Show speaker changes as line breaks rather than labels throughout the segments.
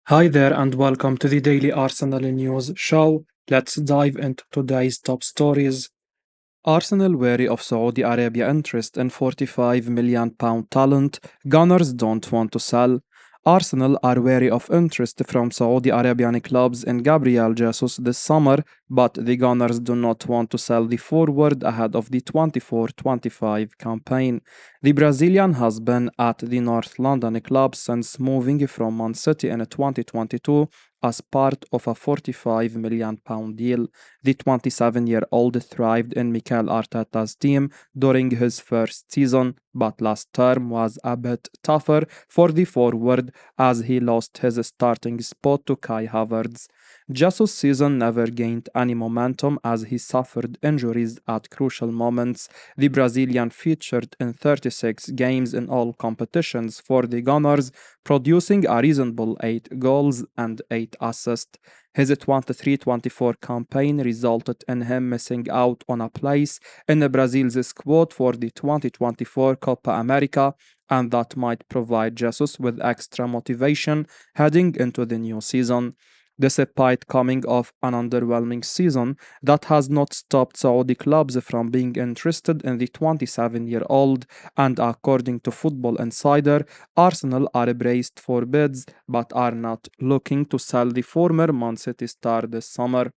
Hi there and welcome to the Daily Arsenal News Show. Let's dive into today's top stories. Arsenal wary of Saudi Arabia interest in £45 million talent. Gunners don't want to sell. Arsenal are wary of interest from Saudi Arabian clubs in Gabriel Jesus this summer, but the Gunners do not want to sell the forward ahead of the 24-25 campaign. The Brazilian has been at the North London club since moving from Man City in 2022 as part of a £45 million deal. The 27-year-old thrived in Mikel Arteta's team during his first season, but last term was a bit tougher for the forward as he lost his starting spot to Kai Havertz. Jesus' season never gained any momentum as he suffered injuries at crucial moments. The Brazilian featured in 36 games in all competitions for the Gunners, producing a reasonable 8 goals and 8 assists. His 23-24 campaign resulted in him missing out on a place in Brazil's squad for the 2024 Copa America, and that might provide Jesus with extra motivation heading into the new season. Despite coming off an underwhelming season, that has not stopped Saudi clubs from being interested in the 27-year-old, and according to Football Insider, Arsenal are braced for bids but are not looking to sell the former Man City star this summer.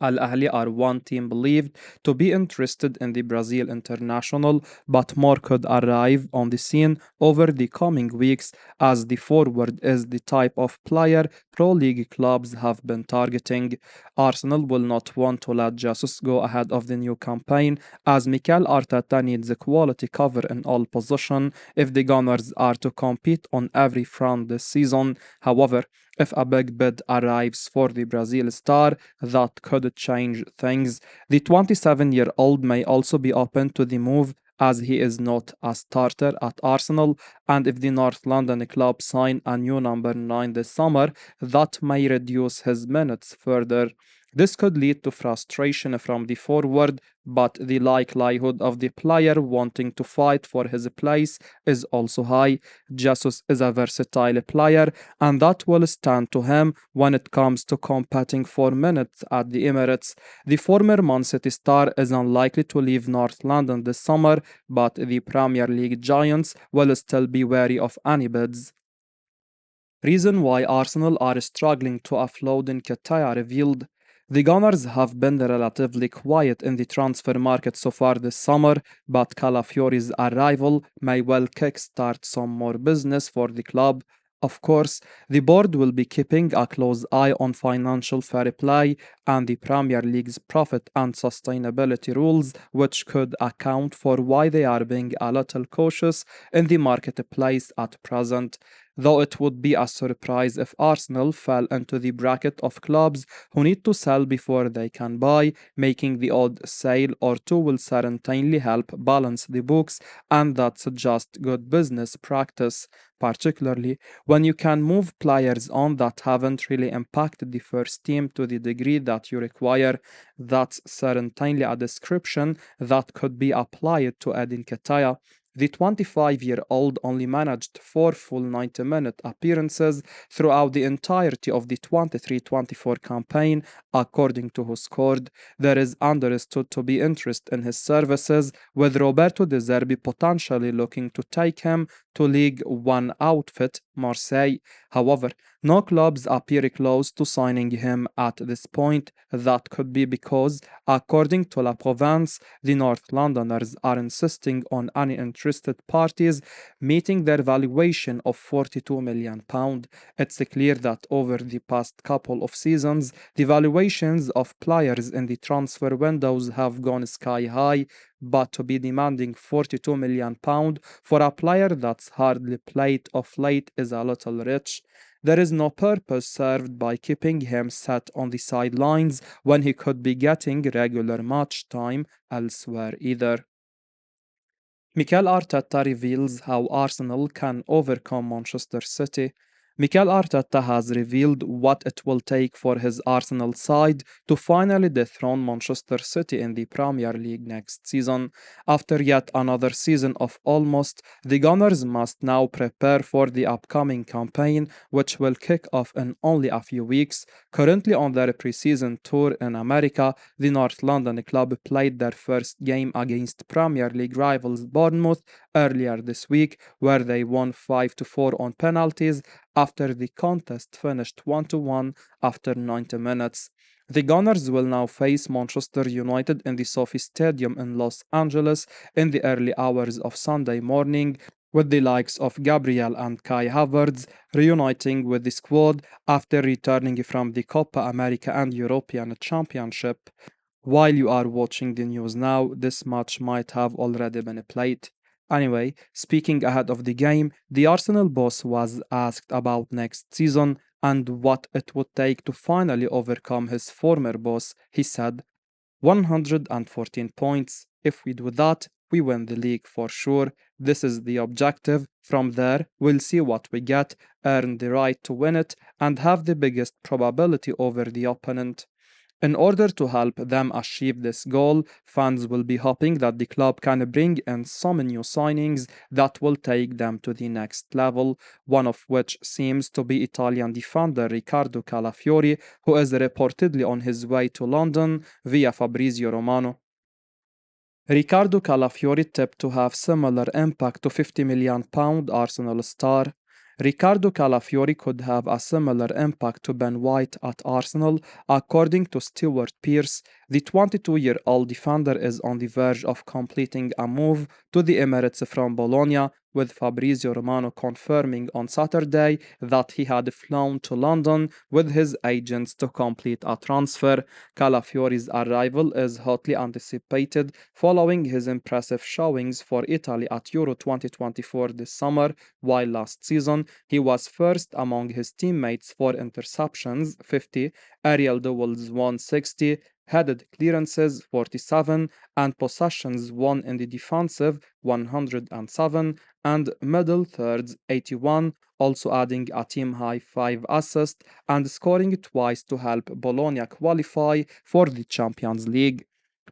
Al Ahly are one team believed to be interested in the Brazil international, but more could arrive on the scene over the coming weeks as the forward is the type of player pro league clubs have been targeting. Arsenal will not want to let Jesus go ahead of the new campaign as Mikel Arteta needs a quality cover in all positions if the Gunners are to compete on every front this season. However, if a big bid arrives for the Brazil star, that could change things. The 27-year-old may also be open to the move as he is not a starter at Arsenal, and if the North London club sign a new number 9 this summer, that may reduce his minutes further. This could lead to frustration from the forward, but the likelihood of the player wanting to fight for his place is also high. Jesus is a versatile player, and that will stand to him when it comes to competing for minutes at the Emirates. The former Man City star is unlikely to leave North London this summer, but the Premier League giants will still be wary of any bids. Reason why Arsenal are struggling to offload Nketiah revealed. The Gunners have been relatively quiet in the transfer market so far this summer, but Calafiori's arrival may well kickstart some more business for the club. Of course, the board will be keeping a close eye on financial fair play and the Premier League's profit and sustainability rules, which could account for why they are being a little cautious in the marketplace at present. Though it would be a surprise if Arsenal fell into the bracket of clubs who need to sell before they can buy, making the odd sale or two will certainly help balance the books, and that's just good business practice, particularly when you can move players on that haven't really impacted the first team to the degree that you require. That's certainly a description that could be applied to Edin Nketiah. The 25-year-old only managed 4 full 90-minute appearances throughout the entirety of the 23-24 campaign, according to who scored. There is understood to be interest in his services, with Roberto De Zerbi potentially looking to take him to League One outfit Marseille. However, no clubs appear close to signing him at this point. That could be because, according to La Provence, the North Londoners are insisting on any interested parties meeting their valuation of £42 million. It's clear that over the past couple of seasons, the valuations of players in the transfer windows have gone sky high, but to be demanding £42 million for a player that's hardly played of late is a little rich. There is no purpose served by keeping him set on the sidelines when he could be getting regular match time elsewhere either. Mikel Arteta reveals how Arsenal can overcome Manchester City. Mikel Arteta has revealed what it will take for his Arsenal side to finally dethrone Manchester City in the Premier League next season. After yet another season of almost, the Gunners must now prepare for the upcoming campaign, which will kick off in only a few weeks. Currently on their preseason tour in America, the North London club played their first game against Premier League rivals Bournemouth earlier this week, where they won 5-4 on penalties after the contest finished 1-1 after 90 minutes. The Gunners will now face Manchester United in the Sophie Stadium in Los Angeles in the early hours of Sunday morning, with the likes of Gabriel and Kai Havertz reuniting with the squad after returning from the Copa America and European Championship. While you are watching the news now, this match might have already been played. Anyway, speaking ahead of the game, the Arsenal boss was asked about next season and what it would take to finally overcome his former boss. He said, 114 points. If we do that, we win the league for sure. This is the objective. From there, we'll see what we get, earn the right to win it, and have the biggest probability over the opponent. In order to help them achieve this goal, fans will be hoping that the club can bring in some new signings that will take them to the next level, one of which seems to be Italian defender Ricardo Calafiori, who is reportedly on his way to London via Fabrizio Romano. Ricardo Calafiori tipped to have similar impact to £50 million Arsenal star. Ricardo Calafiori could have a similar impact to Ben White at Arsenal, according to Stuart Pearce. The 22-year-old defender is on the verge of completing a move to the Emirates from Bologna, with Fabrizio Romano confirming on Saturday that he had flown to London with his agents to complete a transfer. Calafiori's arrival is hotly anticipated following his impressive showings for Italy at Euro 2024 this summer, while last season he was first among his teammates for interceptions 50, aerial duels 160, headed clearances 47, and possessions won in the defensive 107, and middle thirds 81, also adding a team high 5 assists and scoring twice to help Bologna qualify for the Champions League.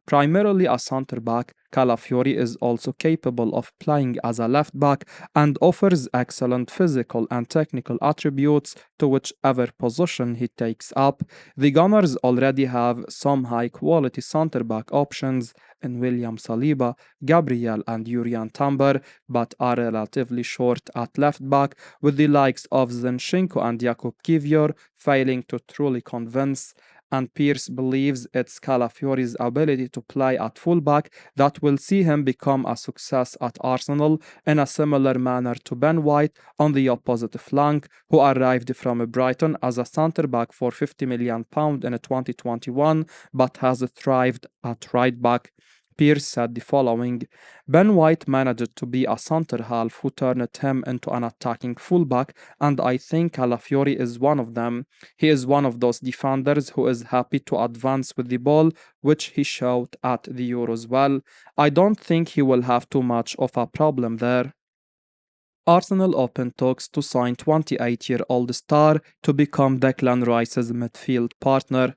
Primarily a centre back, Calafiori is also capable of playing as a left back and offers excellent physical and technical attributes to whichever position he takes up. The Gunners already have some high quality centre back options in William Saliba, Gabriel, and Jurriën Timber, but are relatively short at left back, with the likes of Zinchenko and Jakub Kiwior failing to truly convince. And Pearce believes it's Calafiori's ability to play at fullback that will see him become a success at Arsenal, in a similar manner to Ben White on the opposite flank, who arrived from Brighton as a centre-back for £50 million in 2021, but has thrived at right-back. Pearce said the following: Ben White managed to be a centre half who turned him into an attacking fullback, and I think Calafiori is one of them. He is one of those defenders who is happy to advance with the ball, which he showed at the Euros well. I don't think he will have too much of a problem there. Arsenal opened talks to sign 28-year-old star to become Declan Rice's midfield partner.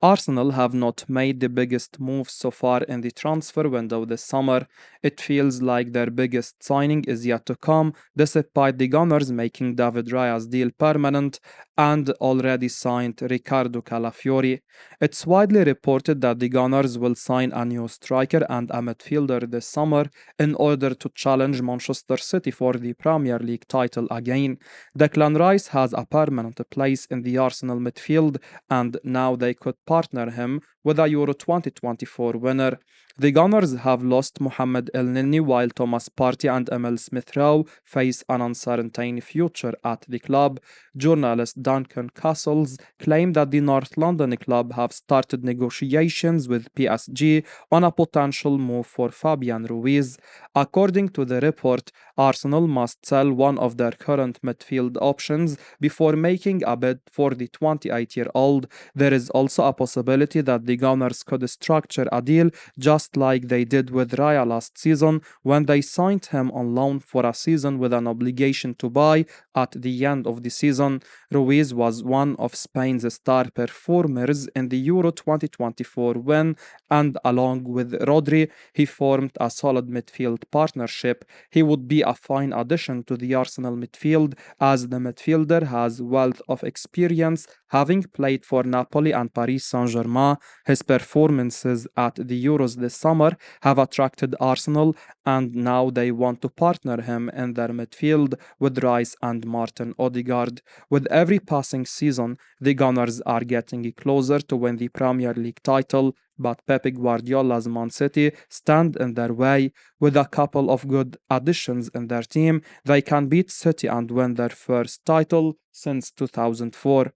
Arsenal have not made the biggest moves so far in the transfer window this summer. It feels like their biggest signing is yet to come, despite the Gunners making David Raya's deal permanent and already signed Ricardo Calafiori. It's widely reported that the Gunners will sign a new striker and a midfielder this summer in order to challenge Manchester City for the Premier League title again. Declan Rice has a permanent place in the Arsenal midfield, and now they could partner him with a Euro 2024 winner. The Gunners have lost Mohamed El-Nini, while Thomas Partey and Emil Smith-Rowe face an uncertain future at the club. Journalist Duncan Castles claimed that the North London club have started negotiations with PSG on a potential move for Fabian Ruiz. According to the report, Arsenal must sell one of their current midfield options before making a bid for the 28-year-old. There is also a possibility that the the Gunners could structure a deal just like they did with Raya last season when they signed him on loan for a season with an obligation to buy at the end of the season. Ruiz was one of Spain's star performers in the Euro 2024 win, and along with Rodri, he formed a solid midfield partnership. He would be a fine addition to the Arsenal midfield as the midfielder has wealth of experience having played for Napoli and Paris Saint-Germain. His performances at the Euros this summer have attracted Arsenal, and now they want to partner him in their midfield with Rice and Martin Odegaard. With every passing season, the Gunners are getting closer to win the Premier League title, but Pep Guardiola's Man City stand in their way. With a couple of good additions in their team, they can beat City and win their first title since 2004.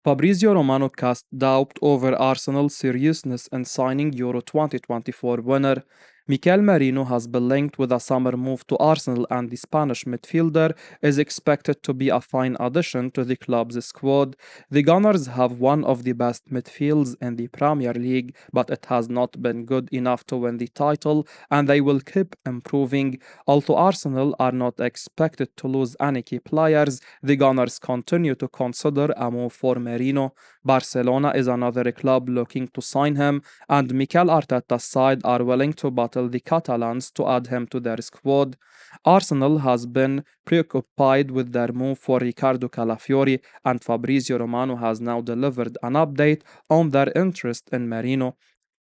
Fabrizio Romano cast doubt over Arsenal's seriousness in signing Euro 2024 winner. Mikel Merino has been linked with a summer move to Arsenal, and the Spanish midfielder is expected to be a fine addition to the club's squad. The Gunners have one of the best midfields in the Premier League, but it has not been good enough to win the title, and they will keep improving. Although Arsenal are not expected to lose any key players, the Gunners continue to consider a move for Merino. Barcelona is another club looking to sign him, and Mikel Arteta's side are willing to battle the Catalans to add him to their squad. Arsenal has been preoccupied with their move for Ricardo Calafiori, and Fabrizio Romano has now delivered an update on their interest in Merino.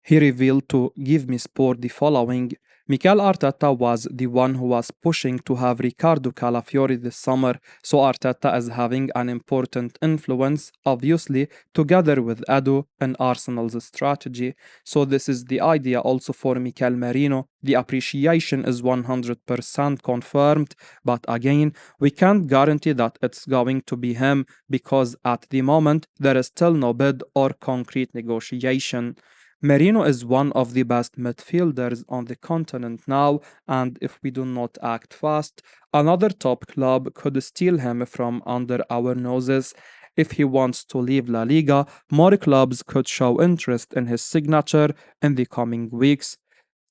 He revealed to Give Me Sport the following: Mikel Arteta was the one who was pushing to have Ricardo Calafiori this summer, so Arteta is having an important influence, obviously, together with Edu in Arsenal's strategy. So this is the idea also for Mikel Merino. The appreciation is 100% confirmed, but again, we can't guarantee that it's going to be him because at the moment there is still no bid or concrete negotiation. Merino is one of the best midfielders on the continent now, and if we do not act fast, another top club could steal him from under our noses. If he wants to leave La Liga, more clubs could show interest in his signature in the coming weeks.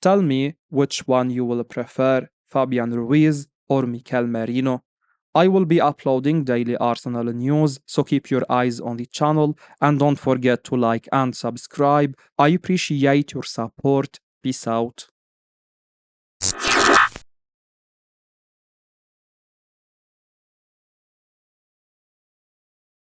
Tell me which one you will prefer, Fabian Ruiz or Mikel Merino. I will be uploading daily Arsenal news, so keep your eyes on the channel and don't forget to like and subscribe. I appreciate your support. Peace out.